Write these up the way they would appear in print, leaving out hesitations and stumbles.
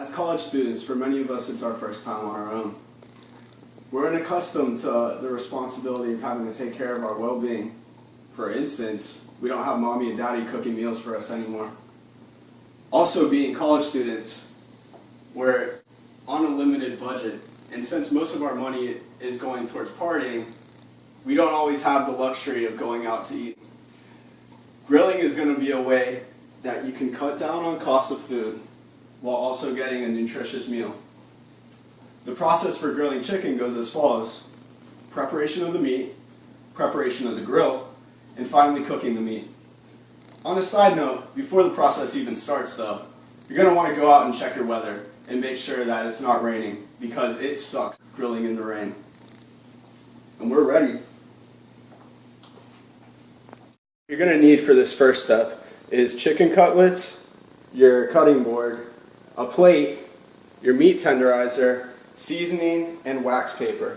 As college students, for many of us, it's our first time on our own. We're unaccustomed to the responsibility of having to take care of our well-being. For instance, we don't have mommy and daddy cooking meals for us anymore. Also, being college students, we're on a limited budget, and since most of our money is going towards partying, we don't always have the luxury of going out to eat. Grilling is going to be a way that you can cut down on cost of food while also getting a nutritious meal. The process for grilling chicken goes as follows: preparation of the meat, preparation of the grill, and finally cooking the meat. On a side note, before the process even starts though, you're going to want to go out and check your weather and make sure that it's not raining, because it sucks grilling in the rain. And we're ready. You're going to need for this first step is chicken cutlets, your cutting board, a plate, your meat tenderizer, seasoning, and wax paper.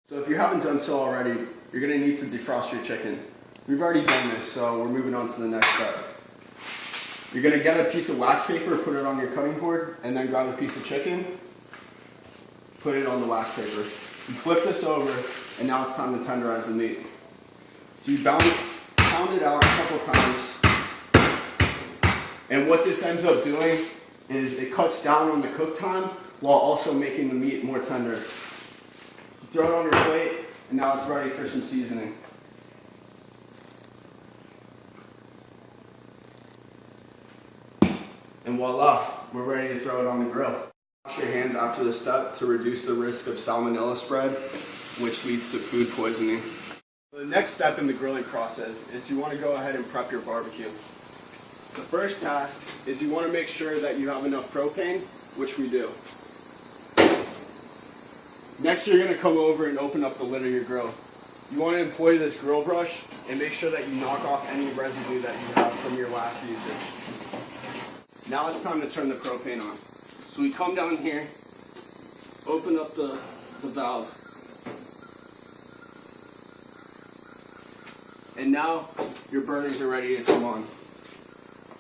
So if you haven't done so already, you're going to need to defrost your chicken. We've already done this, so we're moving on to the next step. You're going to get a piece of wax paper, put it on your cutting board, and then grab a piece of chicken, put it on the wax paper. You flip this over, and now it's time to tenderize the meat. So you pound it out a couple times, and what this ends up doing is it cuts down on the cook time while also making the meat more tender. You throw it on your plate, and now it's ready for some seasoning. And voila, we're ready to throw it on the grill. Wash your hands after the step to reduce the risk of salmonella spread, which leads to food poisoning. The next step in the grilling process is you want to go ahead and prep your barbecue. The first task is you want to make sure that you have enough propane, which we do. Next, you're going to come over and open up the lid of your grill. You want to employ this grill brush and make sure that you knock off any residue that you have from your last usage. Now it's time to turn the propane on. So we come down here, open up the valve, and now your burners are ready to come on.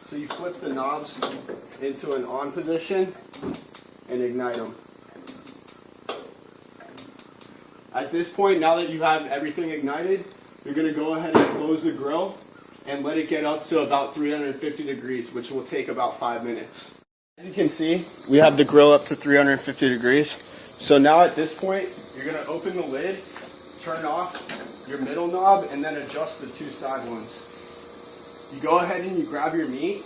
So you flip the knobs into an on position and ignite them. At this point, now that you have everything ignited, you're going to go ahead and close the grill and let it get up to about 350 degrees, which will take about 5 minutes. As you can see, we have the grill up to 350 degrees. So now at this point, you're going to open the lid, turn off your middle knob, and then adjust the two side ones. You go ahead and you grab your meat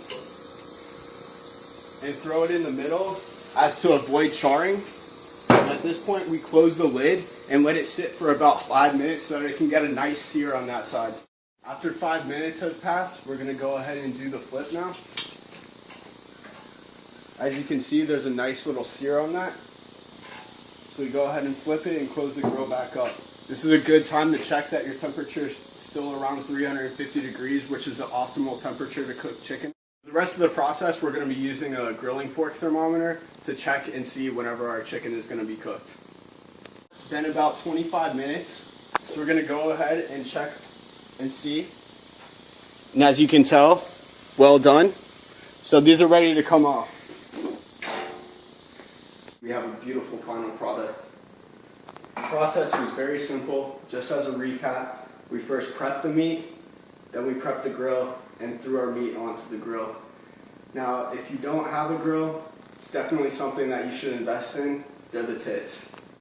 and throw it in the middle as to avoid charring. At this point, we close the lid and let it sit for about 5 minutes so that it can get a nice sear on that side. After 5 minutes have passed, we're going to go ahead and do the flip now. As you can see, there's a nice little sear on that. So we go ahead and flip it and close the grill back up. This is a good time to check that your temperature is still around 350 degrees, which is the optimal temperature to cook chicken. The rest of the process, we're going to be using a grilling fork thermometer to check and see whenever our chicken is going to be cooked. Then about 25 minutes, so we're going to go ahead and check and see. And as you can tell, well done. So these are ready to come off. We have a beautiful final product. The process was very simple. Just as a recap, we first prepped the meat, then we prepped the grill and threw our meat onto the grill. Now, if you don't have a grill, it's definitely something that you should invest in. They're the tits.